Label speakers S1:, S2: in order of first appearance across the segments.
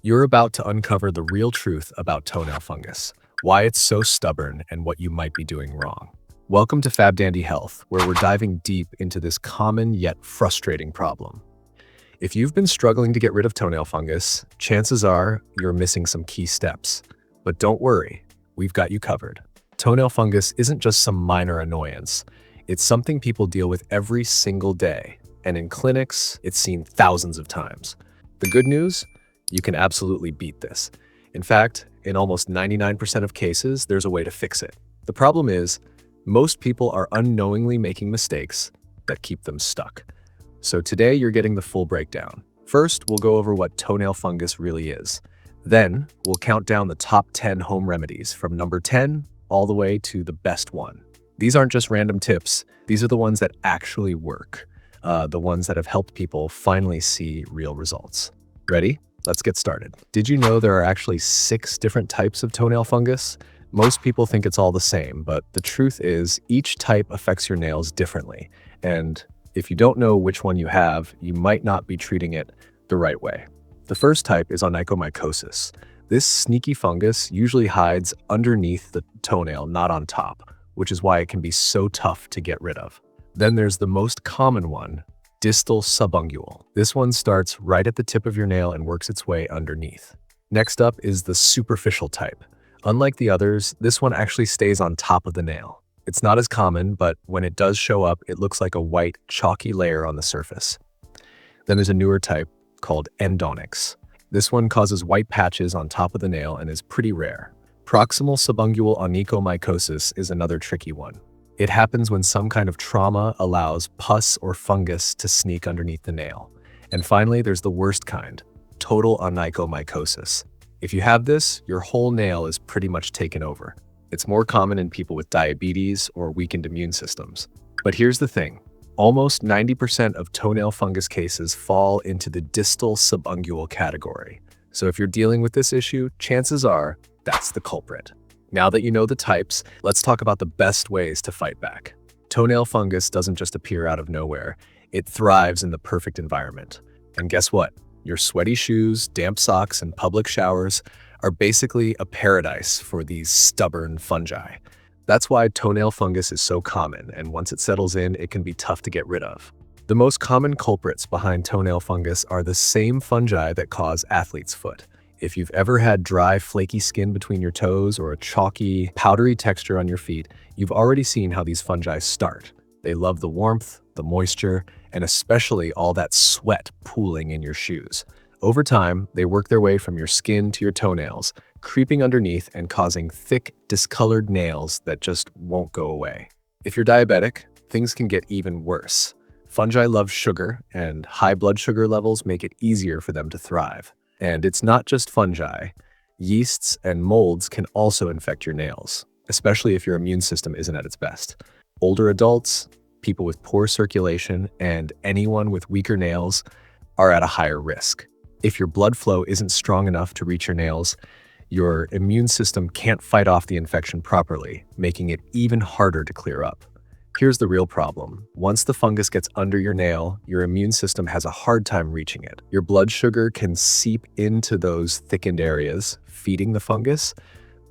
S1: You're about to uncover the real truth about toenail fungus, why it's so stubborn, and what you might be doing wrong. Welcome to Fab Dandy Health, where we're diving deep into this common yet frustrating problem. If you've been struggling to get rid of toenail fungus, chances are you're missing some key steps. But don't worry, we've got you covered. Toenail fungus isn't just some minor annoyance. It's something people deal with every single day, and in clinics, it's seen thousands of times. The good news? You can absolutely beat this. In fact, in almost 99% of cases, there's a way to fix it. The problem is, most people are unknowingly making mistakes that keep them stuck. So today you're getting the full breakdown. First, we'll go over what toenail fungus really is. Then, we'll count down the top 10 home remedies from number 10 all the way to the best one. These aren't just random tips. These are the ones that actually work. The ones that have helped people finally see real results. Ready? Let's get started. Did you know there are actually 6 different types of toenail fungus? Most people think it's all the same, but the truth is each type affects your nails differently. And if you don't know which one you have, you might not be treating it the right way. The first type is onychomycosis. This sneaky fungus usually hides underneath the toenail, not on top, which is why it can be so tough to get rid of. Then there's the most common one, distal subungual. This one starts right at the tip of your nail and works its way underneath. Next up is the superficial type. Unlike the others, this one actually stays on top of the nail. It's not as common, but when it does show up, it looks like a white, chalky layer on the surface. Then there's a newer type called endonyx. This one causes white patches on top of the nail and is pretty rare. Proximal subungual onychomycosis is another tricky one. It happens when some kind of trauma allows pus or fungus to sneak underneath the nail. And finally, there's the worst kind, total onychomycosis. If you have this, your whole nail is pretty much taken over. It's more common in people with diabetes or weakened immune systems. But here's the thing, almost 90% of toenail fungus cases fall into the distal subungual category. So if you're dealing with this issue, chances are that's the culprit. Now that you know the types, let's talk about the best ways to fight back. Toenail fungus doesn't just appear out of nowhere. It thrives in the perfect environment. And guess what? Your sweaty shoes, damp socks, and public showers are basically a paradise for these stubborn fungi. That's why toenail fungus is so common, and once it settles in, it can be tough to get rid of. The most common culprits behind toenail fungus are the same fungi that cause athlete's foot. If you've ever had dry, flaky skin between your toes or a chalky, powdery texture on your feet, you've already seen how these fungi start. They love the warmth, the moisture, and especially all that sweat pooling in your shoes. Over time, they work their way from your skin to your toenails, creeping underneath and causing thick, discolored nails that just won't go away. If you're diabetic, things can get even worse. Fungi love sugar, and high blood sugar levels make it easier for them to thrive. And it's not just fungi. Yeasts and molds can also infect your nails, especially if your immune system isn't at its best. Older adults, people with poor circulation, and anyone with weaker nails are at a higher risk. If your blood flow isn't strong enough to reach your nails, your immune system can't fight off the infection properly, making it even harder to clear up. Here's the real problem. Once the fungus gets under your nail, your immune system has a hard time reaching it. Your blood sugar can seep into those thickened areas, feeding the fungus,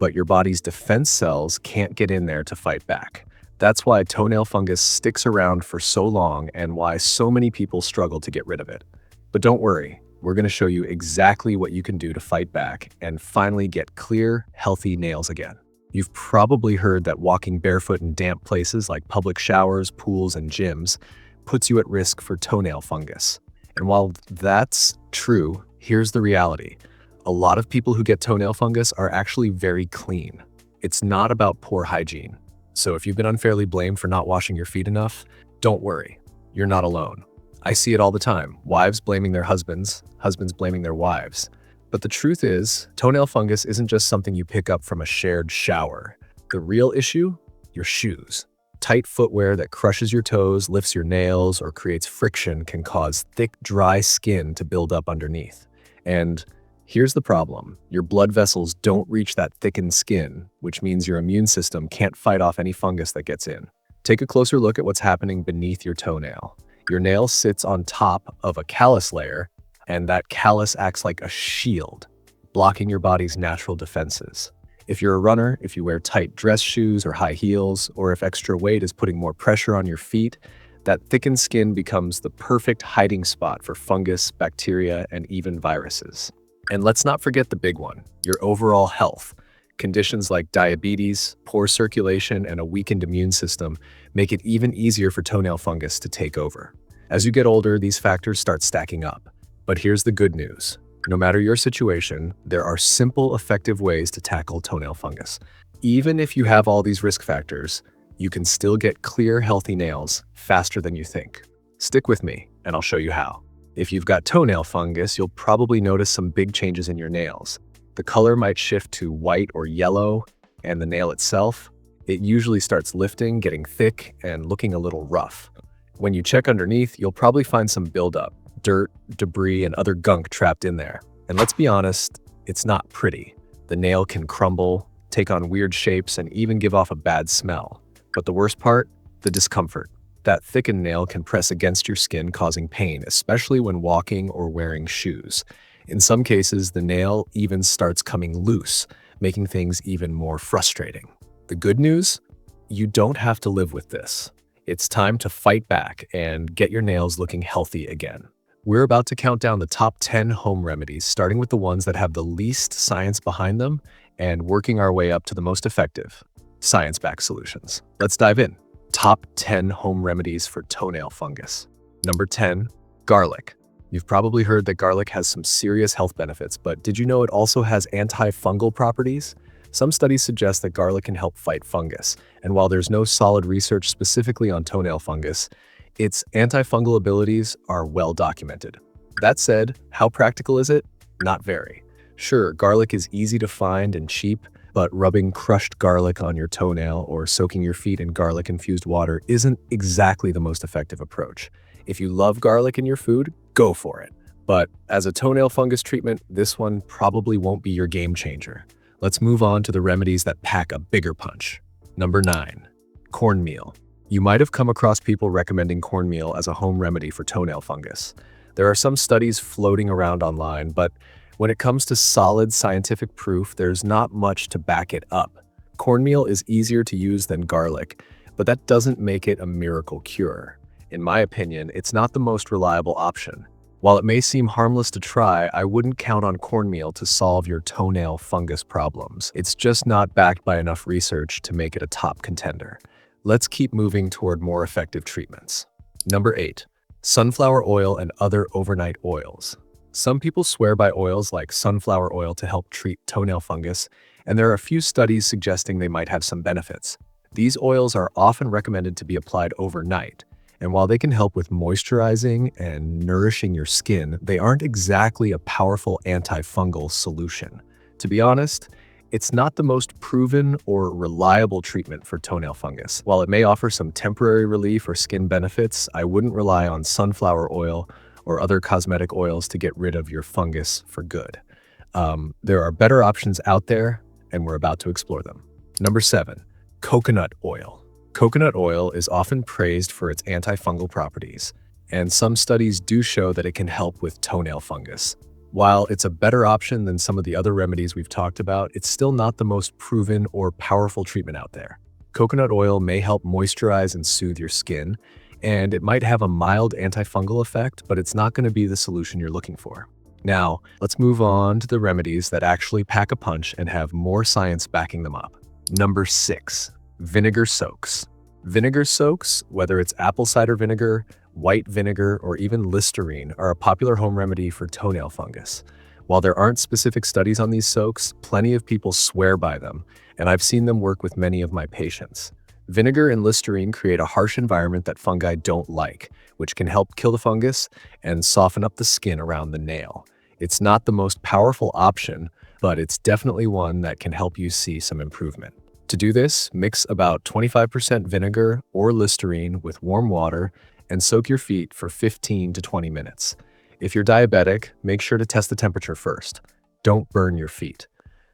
S1: but your body's defense cells can't get in there to fight back. That's why toenail fungus sticks around for so long and why so many people struggle to get rid of it. But don't worry, we're going to show you exactly what you can do to fight back and finally get clear, healthy nails again. You've probably heard that walking barefoot in damp places like public showers, pools, and gyms puts you at risk for toenail fungus. And while that's true, here's the reality. A lot of people who get toenail fungus are actually very clean. It's not about poor hygiene. So if you've been unfairly blamed for not washing your feet enough, don't worry, you're not alone. I see it all the time. Wives blaming their husbands, husbands blaming their wives. But the truth is, toenail fungus isn't just something you pick up from a shared shower. The real issue? Your shoes. Tight footwear that crushes your toes, lifts your nails, or creates friction can cause thick, dry skin to build up underneath. And here's the problem. Your blood vessels don't reach that thickened skin, which means your immune system can't fight off any fungus that gets in. Take a closer look at what's happening beneath your toenail. Your nail sits on top of a callus layer, and that callus acts like a shield. blocking your body's natural defenses. If you're a runner, if you wear tight dress shoes or high heels, or if extra weight is putting more pressure on your feet, that thickened skin becomes the perfect hiding spot for fungus, bacteria, and even viruses. And let's not forget the big one, your overall health. Conditions like diabetes, poor circulation, and a weakened immune system make it even easier for toenail fungus to take over. As you get older, these factors start stacking up. But here's the good news. No matter your situation, there are simple, effective ways to tackle toenail fungus. Even if you have all these risk factors, you can still get clear, healthy nails faster than you think. Stick with me, and I'll show you how. If you've got toenail fungus, you'll probably notice some big changes in your nails. The color might shift to white or yellow, and the nail itself, it usually starts lifting, getting thick, and looking a little rough. When you check underneath, you'll probably find some buildup, dirt, debris, and other gunk trapped in there. And let's be honest, it's not pretty. The nail can crumble, take on weird shapes, and even give off a bad smell. But the worst part? The discomfort. That thickened nail can press against your skin, causing pain, especially when walking or wearing shoes. In some cases, the nail even starts coming loose, making things even more frustrating. The good news? You don't have to live with this. It's time to fight back and get your nails looking healthy again. We're about to count down the top 10 home remedies, starting with the ones that have the least science behind them and working our way up to the most effective, science-backed solutions. Let's dive in. Top 10 home remedies for toenail fungus. Number 10, garlic. You've probably heard that garlic has some serious health benefits, but did you know it also has antifungal properties? Some studies suggest that garlic can help fight fungus, and while there's no solid research specifically on toenail fungus, its antifungal abilities are well documented. That said, how practical is it? Not very. Sure, garlic is easy to find and cheap, but rubbing crushed garlic on your toenail or soaking your feet in garlic-infused water isn't exactly the most effective approach. If you love garlic in your food, go for it. But as a toenail fungus treatment, this one probably won't be your game changer. Let's move on to the remedies that pack a bigger punch. Number 9, cornmeal. You might have come across people recommending cornmeal as a home remedy for toenail fungus. There are some studies floating around online, but when it comes to solid scientific proof, there's not much to back it up. Cornmeal is easier to use than garlic, but that doesn't make it a miracle cure. In my opinion, it's not the most reliable option. While it may seem harmless to try, I wouldn't count on cornmeal to solve your toenail fungus problems. It's just not backed by enough research to make it a top contender. Let's keep moving toward more effective treatments. Number 8, sunflower oil and other overnight oils. Some people swear by oils like sunflower oil to help treat toenail fungus, and there are a few studies suggesting they might have some benefits. These oils are often recommended to be applied overnight, and while they can help with moisturizing and nourishing your skin, they aren't exactly a powerful antifungal solution. To be honest, it's not the most proven or reliable treatment for toenail fungus. While it may offer some temporary relief or skin benefits, I wouldn't rely on sunflower oil or other cosmetic oils to get rid of your fungus for good. There are better options out there, and we're about to explore them. Number 7, coconut oil. Coconut oil is often praised for its antifungal properties, and some studies do show that it can help with toenail fungus. While it's a better option than some of the other remedies we've talked about, it's still not the most proven or powerful treatment out there. Coconut oil may help moisturize and soothe your skin, and it might have a mild antifungal effect, but it's not going to be the solution you're looking for. Now, let's move on to the remedies that actually pack a punch and have more science backing them up. Number 6, vinegar soaks. Vinegar soaks, whether it's apple cider vinegar, white vinegar, or even Listerine, are a popular home remedy for toenail fungus. While there aren't specific studies on these soaks, plenty of people swear by them, and I've seen them work with many of my patients. Vinegar and Listerine create a harsh environment that fungi don't like, which can help kill the fungus and soften up the skin around the nail. It's not the most powerful option, but it's definitely one that can help you see some improvement. To do this, mix about 25% vinegar or Listerine with warm water and soak your feet for 15 to 20 minutes. If you're diabetic, make sure to test the temperature first. Don't burn your feet.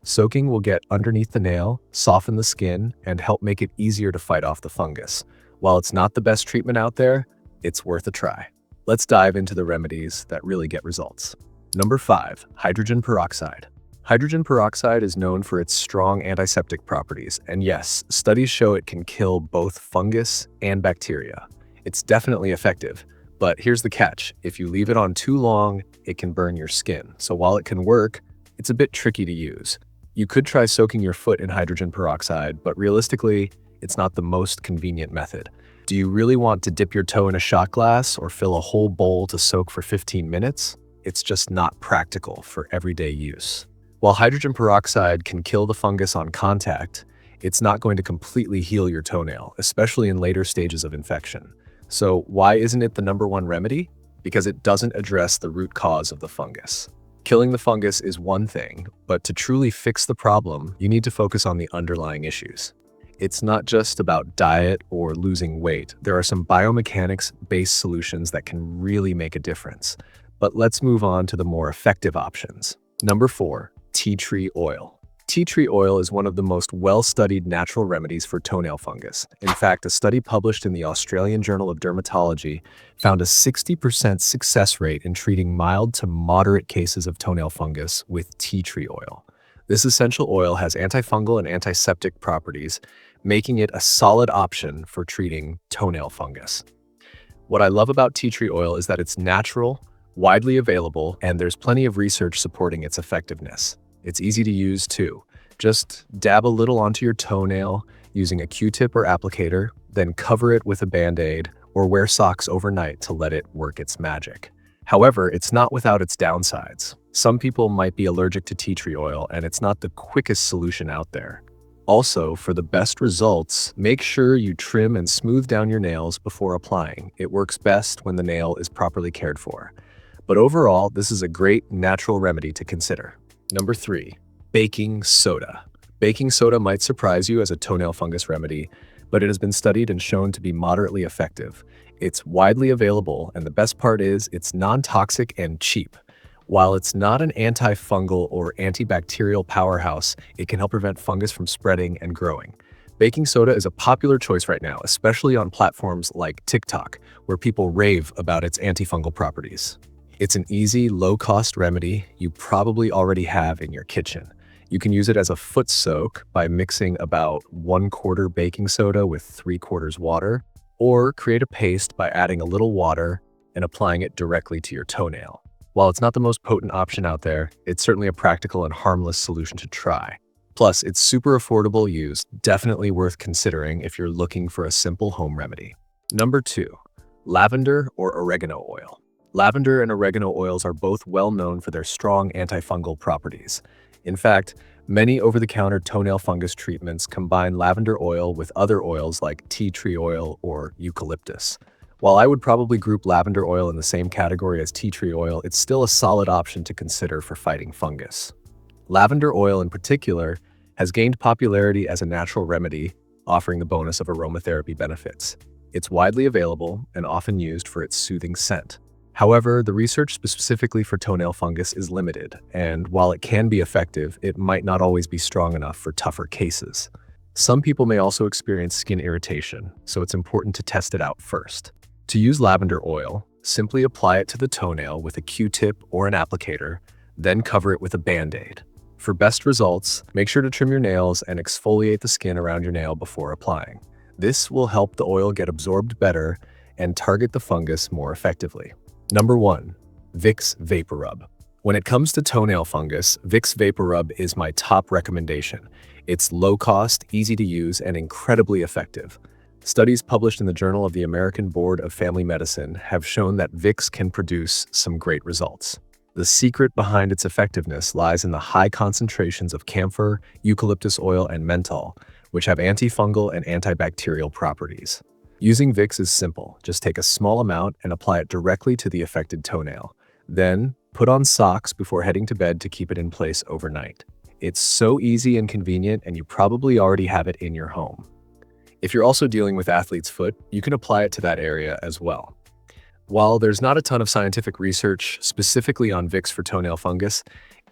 S1: Soaking will get underneath the nail, soften the skin, and help make it easier to fight off the fungus. While it's not the best treatment out there, it's worth a try. Let's dive into the remedies that really get results. Number 5, hydrogen peroxide. Hydrogen peroxide is known for its strong antiseptic properties, and yes, studies show it can kill both fungus and bacteria. It's definitely effective, but here's the catch. If you leave it on too long, it can burn your skin. So while it can work, it's a bit tricky to use. You could try soaking your foot in hydrogen peroxide, but realistically, it's not the most convenient method. Do you really want to dip your toe in a shot glass or fill a whole bowl to soak for 15 minutes? It's just not practical for everyday use. While hydrogen peroxide can kill the fungus on contact, it's not going to completely heal your toenail, especially in later stages of infection. So why isn't it the number one remedy? Because it doesn't address the root cause of the fungus. Killing the fungus is one thing, but to truly fix the problem, you need to focus on the underlying issues. It's not just about diet or losing weight. There are some biomechanics-based solutions that can really make a difference. But let's move on to the more effective options. Number 4. Tea tree oil. Tea tree oil is one of the most well-studied natural remedies for toenail fungus. In fact, a study published in the Australian Journal of Dermatology found a 60% success rate in treating mild to moderate cases of toenail fungus with tea tree oil. This essential oil has antifungal and antiseptic properties, making it a solid option for treating toenail fungus. What I love about tea tree oil is that it's natural, widely available, and there's plenty of research supporting its effectiveness. It's easy to use too. Just dab a little onto your toenail using a Q-tip or applicator, then cover it with a Band-Aid or wear socks overnight to let it work its magic. However, it's not without its downsides. Some people might be allergic to tea tree oil, and it's not the quickest solution out there. Also, for the best results, make sure you trim and smooth down your nails before applying. It works best when the nail is properly cared for. But overall, this is a great natural remedy to consider. Number 3. Baking soda. Baking soda might surprise you as a toenail fungus remedy, but it has been studied and shown to be moderately effective. It's widely available, and the best part is it's non-toxic and cheap. While it's not an antifungal or antibacterial powerhouse, it can help prevent fungus from spreading and growing. Baking soda is a popular choice right now, especially on platforms like TikTok, where people rave about its antifungal properties. It's an easy, low-cost remedy you probably already have in your kitchen. You can use it as a foot soak by mixing about 1/4 baking soda with 3/4 water, or create a paste by adding a little water and applying it directly to your toenail. While it's not the most potent option out there, it's certainly a practical and harmless solution to try. Plus, it's super affordable use, definitely worth considering if you're looking for a simple home remedy. Number 2. Lavender or oregano oil. Lavender and oregano oils are both well known for their strong antifungal properties. In fact, many over-the-counter toenail fungus treatments combine lavender oil with other oils like tea tree oil or eucalyptus. While I would probably group lavender oil in the same category as tea tree oil, it's still a solid option to consider for fighting fungus. Lavender oil in particular has gained popularity as a natural remedy, offering the bonus of aromatherapy benefits. It's widely available and often used for its soothing scent. However, the research specifically for toenail fungus is limited, and while it can be effective, it might not always be strong enough for tougher cases. Some people may also experience skin irritation, so it's important to test it out first. To use lavender oil, simply apply it to the toenail with a Q-tip or an applicator, then cover it with a Band-Aid. For best results, make sure to trim your nails and exfoliate the skin around your nail before applying. This will help the oil get absorbed better and target the fungus more effectively. Number 1. Vicks VapoRub. When it comes to toenail fungus, Vicks VapoRub is my top recommendation. It's low cost, easy to use, and incredibly effective. Studies published in the Journal of the American Board of Family Medicine have shown that Vicks can produce some great results. The secret behind its effectiveness lies in the high concentrations of camphor, eucalyptus oil, and menthol, which have antifungal and antibacterial properties. Using Vicks is simple. Just take a small amount and apply it directly to the affected toenail. Then, put on socks before heading to bed to keep it in place overnight. It's so easy and convenient, and you probably already have it in your home. If you're also dealing with athlete's foot, you can apply it to that area as well. While there's not a ton of scientific research specifically on Vicks for toenail fungus,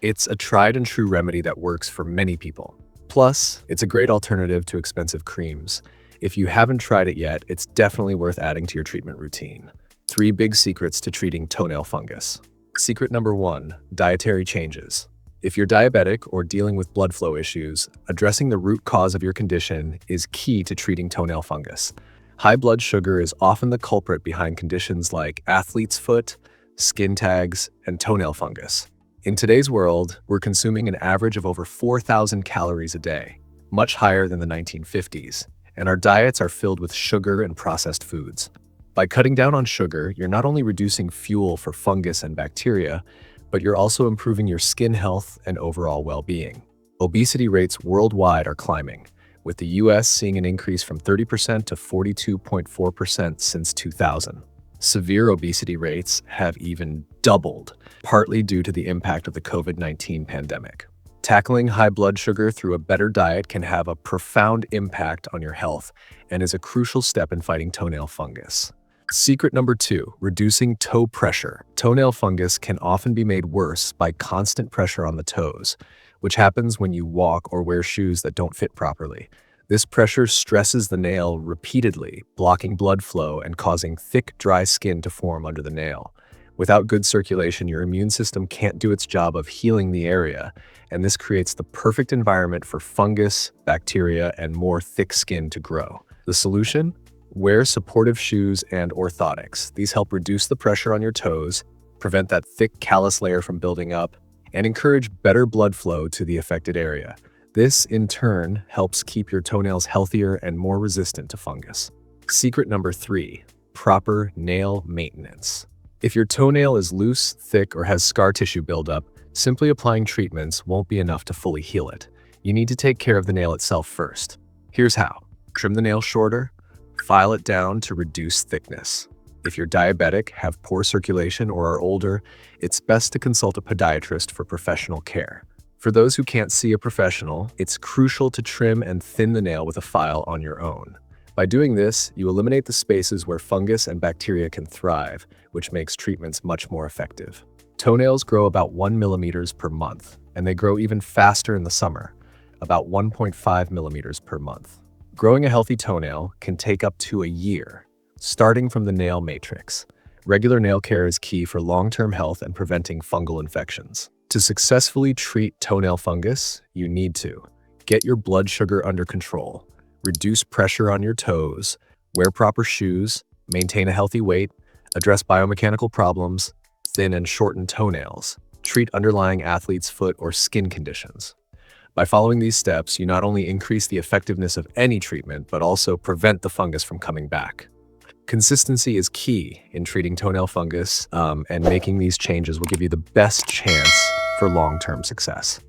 S1: it's a tried and true remedy that works for many people. Plus, it's a great alternative to expensive creams. If you haven't tried it yet, it's definitely worth adding to your treatment routine. 3 big secrets to treating toenail fungus. Secret number 1, dietary changes. If you're diabetic or dealing with blood flow issues, addressing the root cause of your condition is key to treating toenail fungus. High blood sugar is often the culprit behind conditions like athlete's foot, skin tags, and toenail fungus. In today's world, we're consuming an average of over 4,000 calories a day, much higher than the 1950s, and our diets are filled with sugar and processed foods. By cutting down on sugar, you're not only reducing fuel for fungus and bacteria, but you're also improving your skin health and overall well-being. Obesity rates worldwide are climbing, with the US seeing an increase from 30% to 42.4% since 2000. Severe obesity rates have even doubled, partly due to the impact of the COVID-19 pandemic. Tackling high blood sugar through a better diet can have a profound impact on your health and is a crucial step in fighting toenail fungus. Secret number 2, reducing toe pressure. Toenail fungus can often be made worse by constant pressure on the toes, which happens when you walk or wear shoes that don't fit properly. This pressure stresses the nail repeatedly, blocking blood flow and causing thick, dry skin to form under the nail. Without good circulation, your immune system can't do its job of healing the area, and this creates the perfect environment for fungus, bacteria, and more thick skin to grow. The solution? Wear supportive shoes and orthotics. These help reduce the pressure on your toes, prevent that thick callus layer from building up, and encourage better blood flow to the affected area. This, in turn, helps keep your toenails healthier and more resistant to fungus. Secret number 3, proper nail maintenance. If your toenail is loose, thick, or has scar tissue buildup, simply applying treatments won't be enough to fully heal it. You need to take care of the nail itself first. Here's how. Trim the nail shorter, file it down to reduce thickness. If you're diabetic, have poor circulation, or are older, it's best to consult a podiatrist for professional care. For those who can't see a professional, it's crucial to trim and thin the nail with a file on your own. By doing this, you eliminate the spaces where fungus and bacteria can thrive, which makes treatments much more effective. Toenails grow about 1 millimeters per month, and they grow even faster in the summer, about 1.5 millimeters per month. Growing a healthy toenail can take up to a year, starting from the nail matrix. Regular nail care is key for long-term health and preventing fungal infections. To successfully treat toenail fungus, you need to get your blood sugar under control, reduce pressure on your toes, wear proper shoes, maintain a healthy weight, address biomechanical problems, thin and shorten toenails, treat underlying athlete's foot or skin conditions. By following these steps, you not only increase the effectiveness of any treatment, but also prevent the fungus from coming back. Consistency is key in treating toenail fungus, and making these changes will give you the best chance for long-term success.